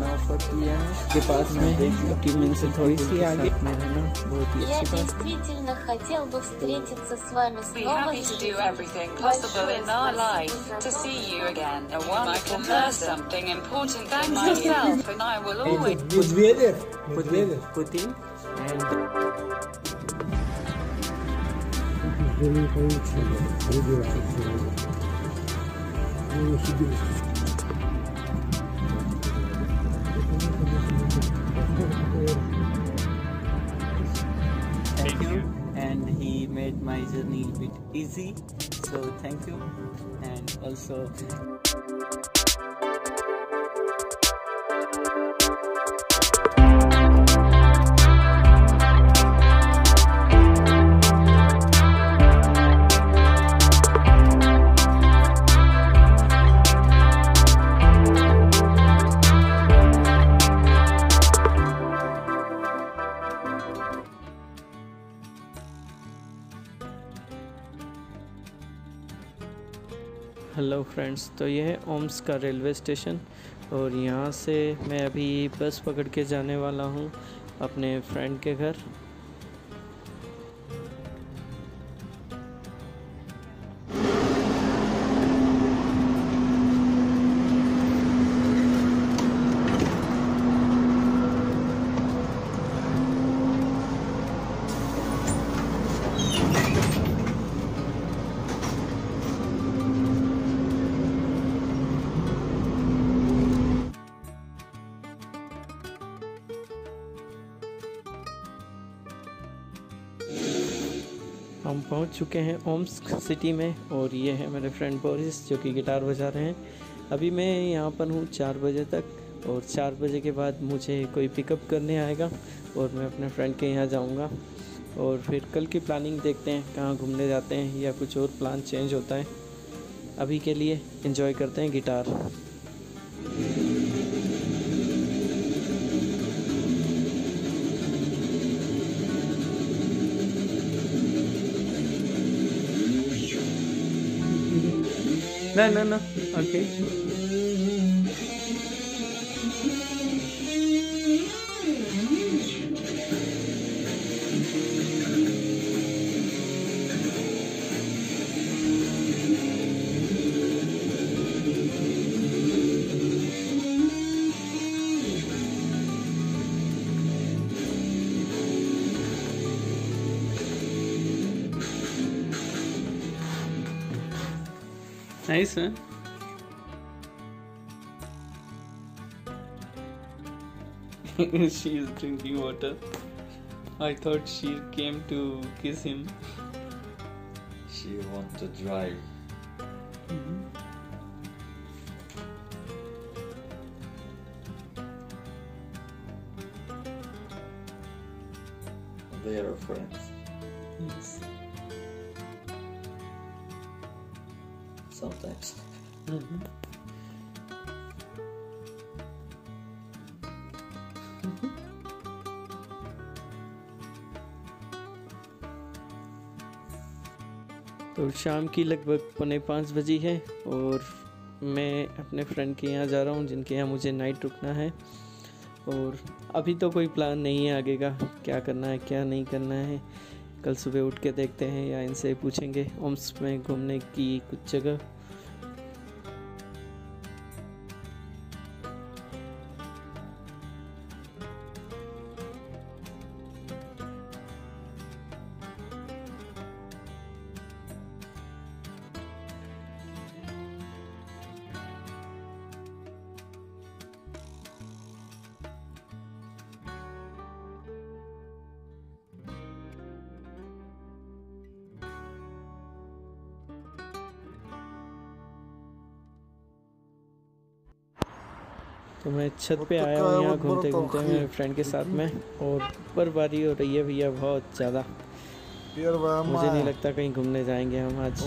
खाना ऑफर किया है के पास में है, क्योंकि मैं से थोड़ी सी आगे में रहना बहुत ही अच्छी बात है। действительно хотел бы встретиться с вами Be happy to do everything possible in our life to see you again. A wonderful person, something important than myself, and I will always. Putin and thank you, and he made my journey a bit easy, so thank you. And also hello friends, तो यह है ohms का railway station और यहाँ से मैं अभी बस पकड़ के जाने वाला हूँ अपने फ्रेंड के घर। हम पहुंच चुके हैं ओम्स सिटी में और ये है मेरे फ्रेंड बोरिस जो कि गिटार बजा रहे हैं। अभी मैं यहाँ पर हूँ 4 बजे तक, और 4 बजे के बाद मुझे कोई पिकअप करने आएगा और मैं अपने फ्रेंड के यहाँ जाऊँगा। और फिर कल की प्लानिंग देखते हैं कहाँ घूमने जाते हैं या कुछ और प्लान चेंज होता है। अभी के लिए एंजॉय करते हैं guitar. No. Okay. Nice, huh? She is drinking water. I thought she came to kiss him. She wants to drive. They are friends. Yes. Sometimes. तो शाम की लगभग 4:45 बजी है और मैं अपने फ्रेंड के यहाँ जा रहा हूँ जिनके यहाँ मुझे नाइट रुकना है। और अभी तो कोई प्लान नहीं है आगे का, क्या करना है क्या नहीं करना है, कल सुबह उठ के देखते हैं या इनसे पूछेंगे ओम्स में घूमने की कुछ जगह। तो मैं छत पे आया हूँ यहाँ घूमते घूमते मेरे फ्रेंड के साथ में, और बर्फबारी हो रही है भैया बहुत ज़्यादा। मुझे नहीं लगता कहीं घूमने जाएंगे हम आज।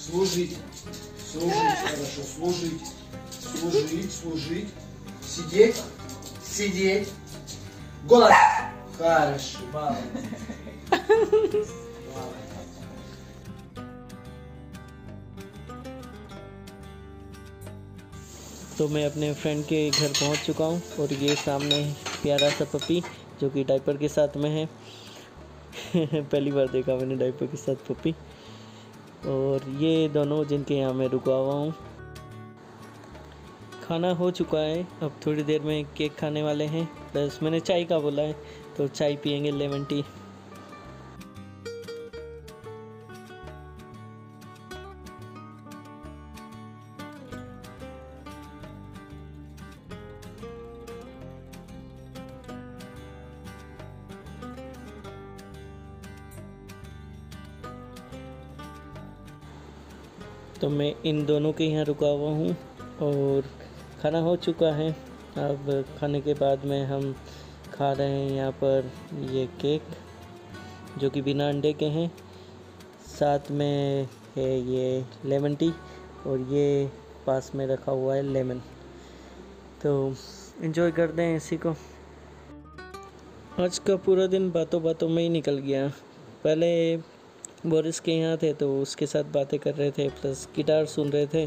Служить, хорошо, служить, сидеть, Сидеть. Голос. Хорошо, молодец. तो मैं अपने फ्रेंड के घर पहुंच चुका हूं और ये सामने प्यारा सा पपी जो कि डायपर के साथ में है। पहली बार देखा मैंने डायपर के साथ पपी। और ये दोनों जिनके यहाँ मैं रुका हुआ हूँ। खाना हो चुका है, अब थोड़ी देर में केक खाने वाले हैं। बस मैंने चाय का बोला है तो चाय पियेंगे, लेमन टी। तो मैं इन दोनों के यहाँ रुका हुआ हूँ और खाना हो चुका है। अब खाने के बाद में हम खा रहे हैं यहाँ पर ये केक जो कि बिना अंडे के हैं। साथ में है ये लेमन टी और ये पास में रखा हुआ है लेमन। तो एंजॉय करते हैं इसी को। आज का पूरा दिन बातों बातों में ही निकल गया। पहले बोरिस के यहाँ थे तो उसके साथ बातें कर रहे थे, प्लस गिटार सुन रहे थे।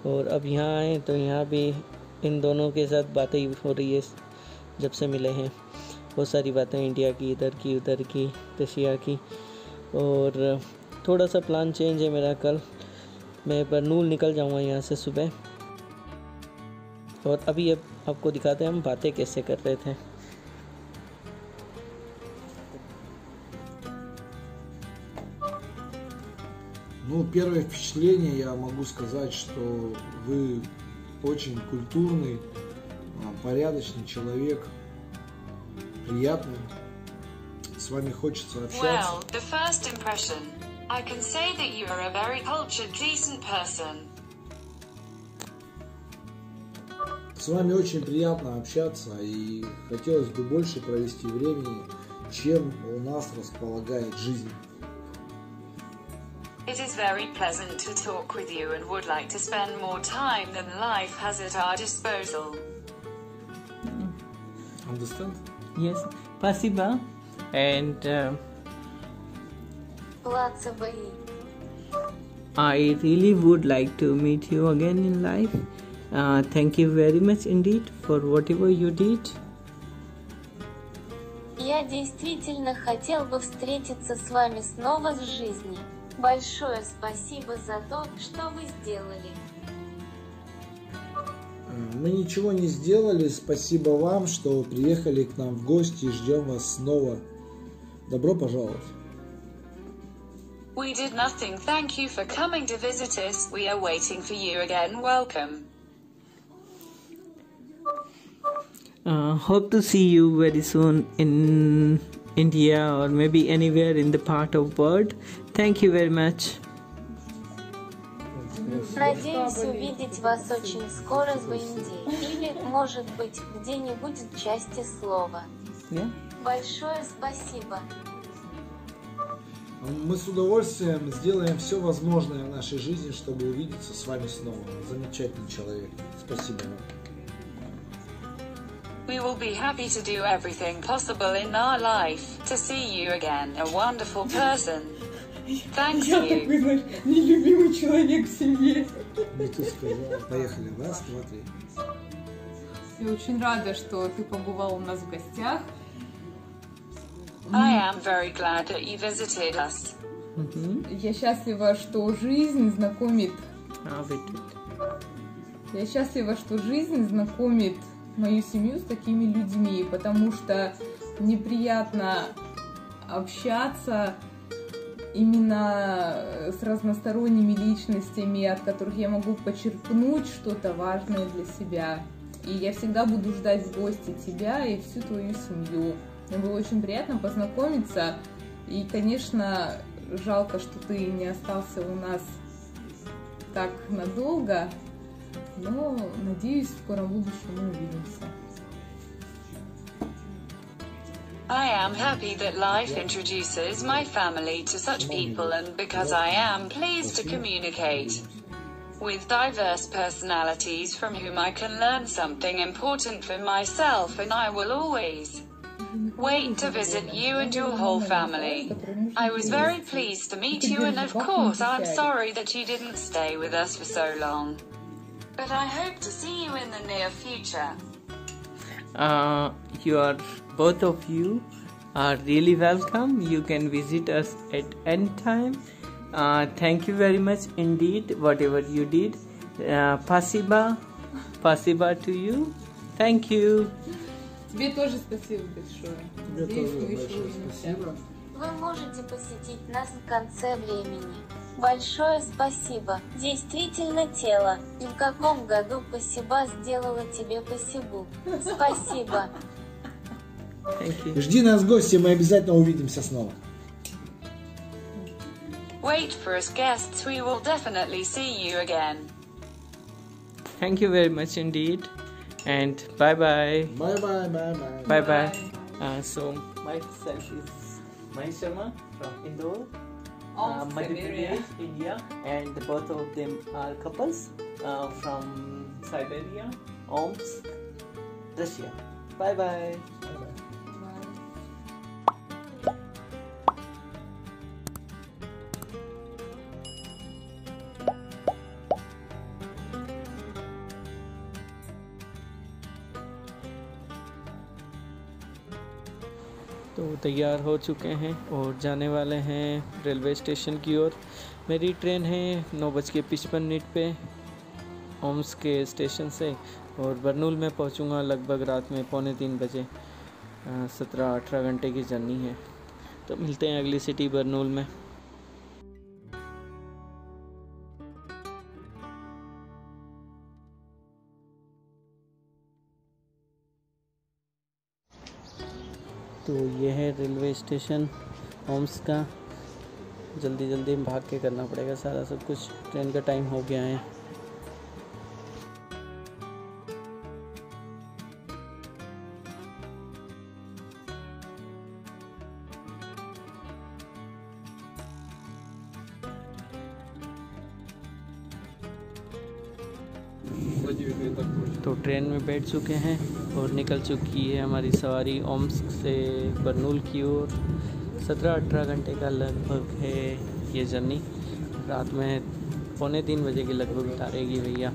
और अब यहाँ आए तो यहाँ भी इन दोनों के साथ बातें हो रही है। जब से मिले हैं बहुत सारी बातें, इंडिया की, इधर की, उधर की, रशिया की। और थोड़ा सा प्लान चेंज है मेरा। कल मैं बरनूल निकल जाऊँगा यहाँ से सुबह। और अभी अब आपको दिखाते हैं हम बातें कैसे कर रहे थे। Ну, первое впечатление, я могу сказать, что вы очень культурный, порядочный человек, приятный. С вами хочется общаться. Well, the first impression, I can say that you are a very cultured, decent person. С вами очень приятно общаться, и хотелось бы больше провести времени, чем у нас располагает жизнь. It is very pleasant to talk with you and would like to spend more time than life has at our disposal. Understand? Yes, спасибо. And Плацевые. I really would like to meet you again in life. Thank you very much indeed for whatever you did. Я действительно хотел бы встретиться с вами снова в жизни. Большое спасибо за то, что вы сделали. Мы ничего не сделали, спасибо вам, что приехали к нам в гости и ждем вас снова. Добро пожаловать. We did nothing. Thank you for coming to visit us. We are waiting for you again. Welcome. Hope to see you very soon in India or maybe anywhere in the part of world. Thank you very much. Надеюсь увидеть вас очень скоро в Индии. Или, может быть, где-нибудь в части слова. Yeah. Большое спасибо. Мы с удовольствием сделаем все возможное в нашей жизни, чтобы увидеться с вами снова. Замечательный человек. Спасибо вам. We will be happy to do everything possible in our life to see you again, a wonderful person. Thank Я you. такой, знаешь, нелюбимый человек в семье. Не ты сказал. Поехали. Раз, два, три. Я очень рада, что ты побывал у нас в гостях. I am very glad that you visited us. Я счастлива, что жизнь знакомит... Я счастлива, что жизнь знакомит мою семью с такими людьми, потому что мне приятно общаться именно с разносторонними личностями, от которых я могу почерпнуть что-то важное для себя. И я всегда буду ждать в гости тебя и всю твою семью. Мне было очень приятно познакомиться. И, конечно, жалко, что ты не остался у нас так надолго. Но, надеюсь, в скором будущем мы увидимся. I am happy that life introduces my family to such people, and because I am pleased to communicate. with diverse personalities from whom I can learn something important for myself, and I will always wait to visit you and your whole family. I was very pleased to meet you, and of course I'm sorry that you didn't stay with us for so long. But I hope to see you in the near future. Both of you are really welcome. You can visit us at any time. Thank you very much indeed, whatever you did. Спасибо to you. Thank you. Тебе тоже спасибо большое. Тебе тоже большое спасибо. Вы можете посетить нас в конце времени. Большое спасибо. Действительно тело. И в каком году спасибо сделала тебе спасибо? Спасибо. Жди нас в гости, мы обязательно увидимся снова. Wait for us guests, we will definitely see you again. Thank you very much indeed. And bye bye. Bye bye, bye bye. Bye bye. So myself is Mahesh Sharma from Indore, Madhya Pradesh, India, and both of them are couples from Siberia, Omsk, Russia. Bye bye. तो तैयार हो चुके हैं और जाने वाले हैं railway station की ओर। मेरी ट्रेन है 9:55 पे ओम्स्क के स्टेशन से, और बरनूल में पहुंचूंगा लगभग रात में 2:45 बजे। 17-18 घंटे की जर्नी है। तो मिलते हैं अगली सिटी बरनूल में। तो ये है रेलवे स्टेशन ओम्स्क का। जल्दी जल्दी भाग के करना पड़ेगा सारा सब कुछ, ट्रेन का टाइम हो गया है। तो ट्रेन में बैठ चुके हैं और निकल चुकी है हमारी सवारी ओम्स्क से बरनूल की ओर। 17-18 घंटे का लगभग है ये जर्नी। रात में 2:45 बजे के लगभग उतारेगी भैया।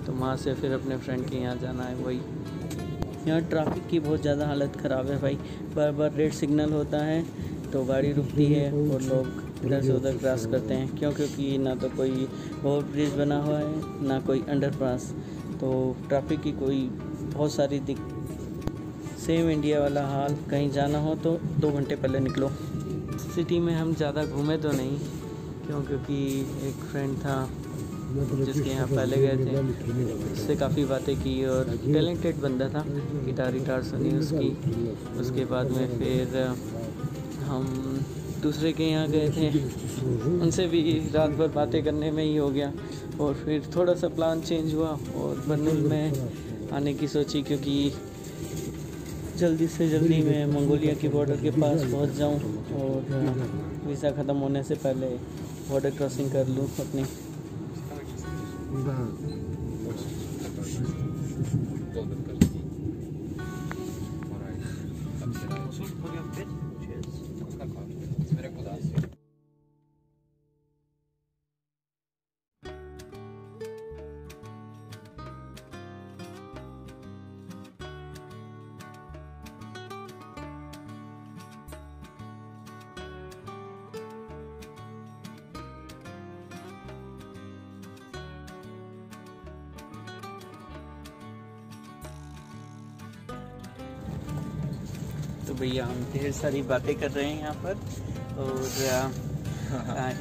तो वहाँ से फिर अपने फ्रेंड के यहाँ जाना है। वही यहाँ ट्रैफिक की बहुत ज़्यादा हालत ख़राब है भाई। बार बार रेड सिग्नल होता है तो गाड़ी रुकती है और लोग इधर से उधर क्रॉस करते हैं। क्योंकि ना तो कोई ओवर ब्रिज बना हुआ है ना कोई अंडरपास। तो ट्रैफिक की कोई बहुत सारी सेम इंडिया वाला हाल। कहीं जाना हो तो 2 घंटे पहले निकलो। सिटी में हम ज़्यादा घूमे तो नहीं, क्योंकि एक फ्रेंड था जिसके यहाँ पहले गए थे, उससे काफ़ी बातें की और टैलेंटेड बंदा था। गिटार सुनी उसकी। उसके बाद में फिर हम दूसरे के यहाँ गए थे, उनसे भी रात भर बातें करने में ही हो गया। और फिर थोड़ा सा प्लान चेंज हुआ और बरनूल में आने की सोची, क्योंकि जल्दी से जल्दी मैं मंगोलिया की बॉर्डर के पास पहुंच जाऊं और वीज़ा ख़त्म होने से पहले बॉर्डर क्रॉसिंग कर लूं अपनी। तो भैया हम ढेर सारी बातें कर रहे हैं यहाँ पर, और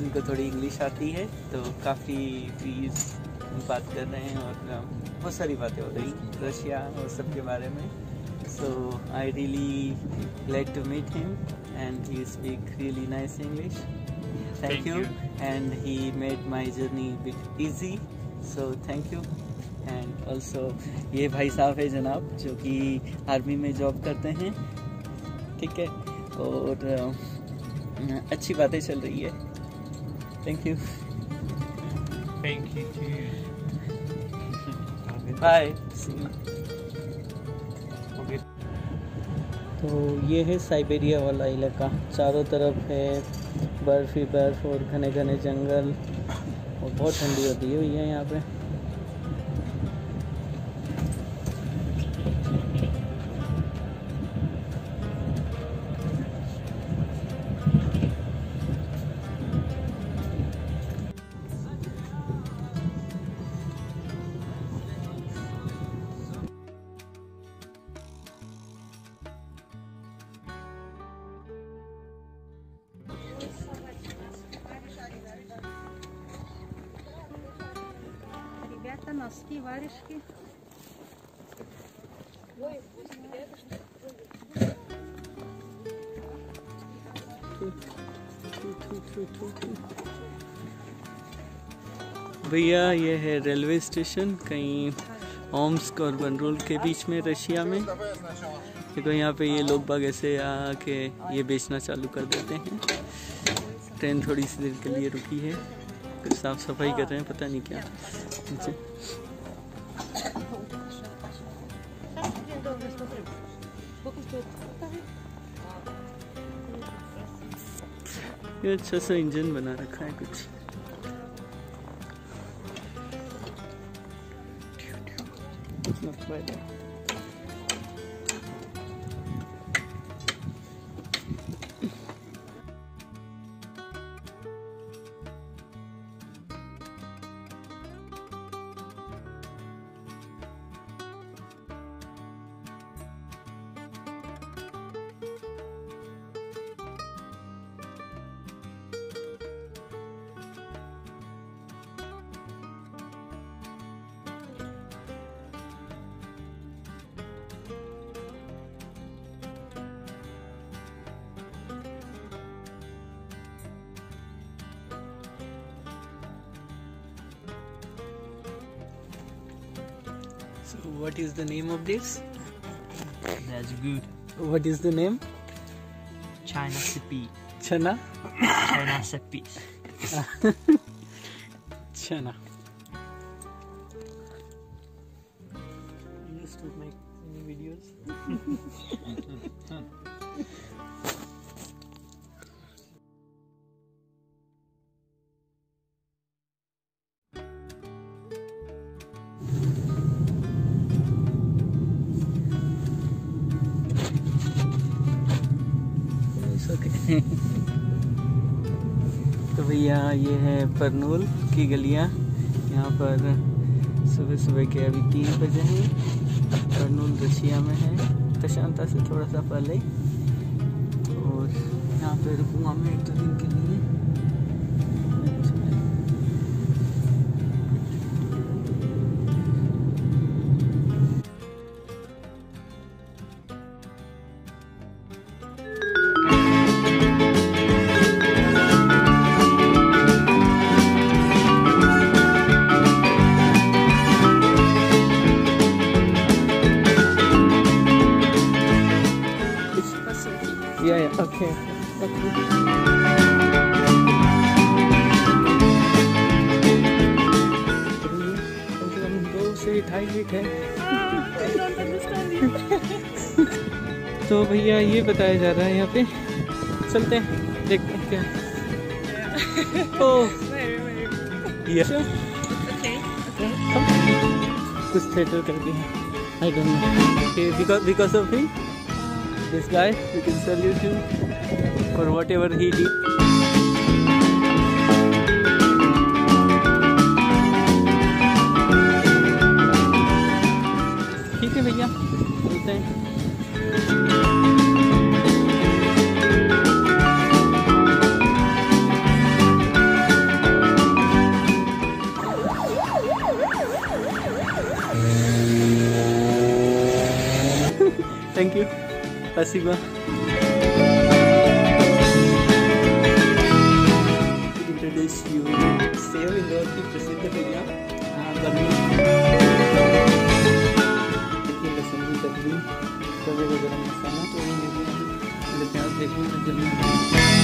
इनको थोड़ी इंग्लिश आती है तो काफ़ी बात कर रहे हैं और बहुत सारी बातें हो रही रशिया और सब के बारे में। So I really like to meet him and he speak really nice English. Thank you and he made my journey bit easy, so thank you. And also ये भाई साहब है जनाब, जो कि आर्मी में जॉब करते हैं, ठीक है, और अच्छी बातें चल रही है। Thank you. Thank you too. Bye. तो ये है साइबेरिया वाला इलाका, चारों तरफ है बर्फ़ ही बर्फ़ और घने घने जंगल, और बहुत ठंडी होती है भैया यहाँ पे। Носки, варежки. भैया ये है रेलवे स्टेशन, कहीं ओम्स्क और बनरोल के बीच में रशिया में। देखो यहाँ पे ये लोग बाग ऐसे आके ये बेचना चालू कर देते हैं। ट्रेन थोड़ी सी देर के लिए रुकी है, फिर साफ सफाई कर रहे हैं, पता नहीं क्या नीचे। ये अच्छा सा इंजन बना रखा है कुछ। So what is the name of this? That's good. What is the name? China Sipi. Chana? China Sipi. Chana. I used to make many videos. तो भैया ये है बर्नोल की गलियाँ। यहाँ पर सुबह सुबह के अभी 3 बजे हैं। बर्नोल रशिया में है, प्रशांता से थोड़ा सा पहले। और यहाँ पे रुकूँगा मैं 1-2 दिन के लिए। Yeah, okay. कम से कम 2 से 2.5 फीट है। तो भैया ये बताया जा रहा है यहाँ पे, चलते हैं देखते हैं क्या। ओह कुछ थिएटर कर दिया है, I don't know. Okay, because of him, this guy, we can salute him for whatever he did. ठीक है भैया, चलते हैं। Thank you. Спасибо. Introduce you save Indore की प्रसिद्ध भैया लहसुन की सब्जी, गरम मसाला, तो प्याज देखो जल्दी।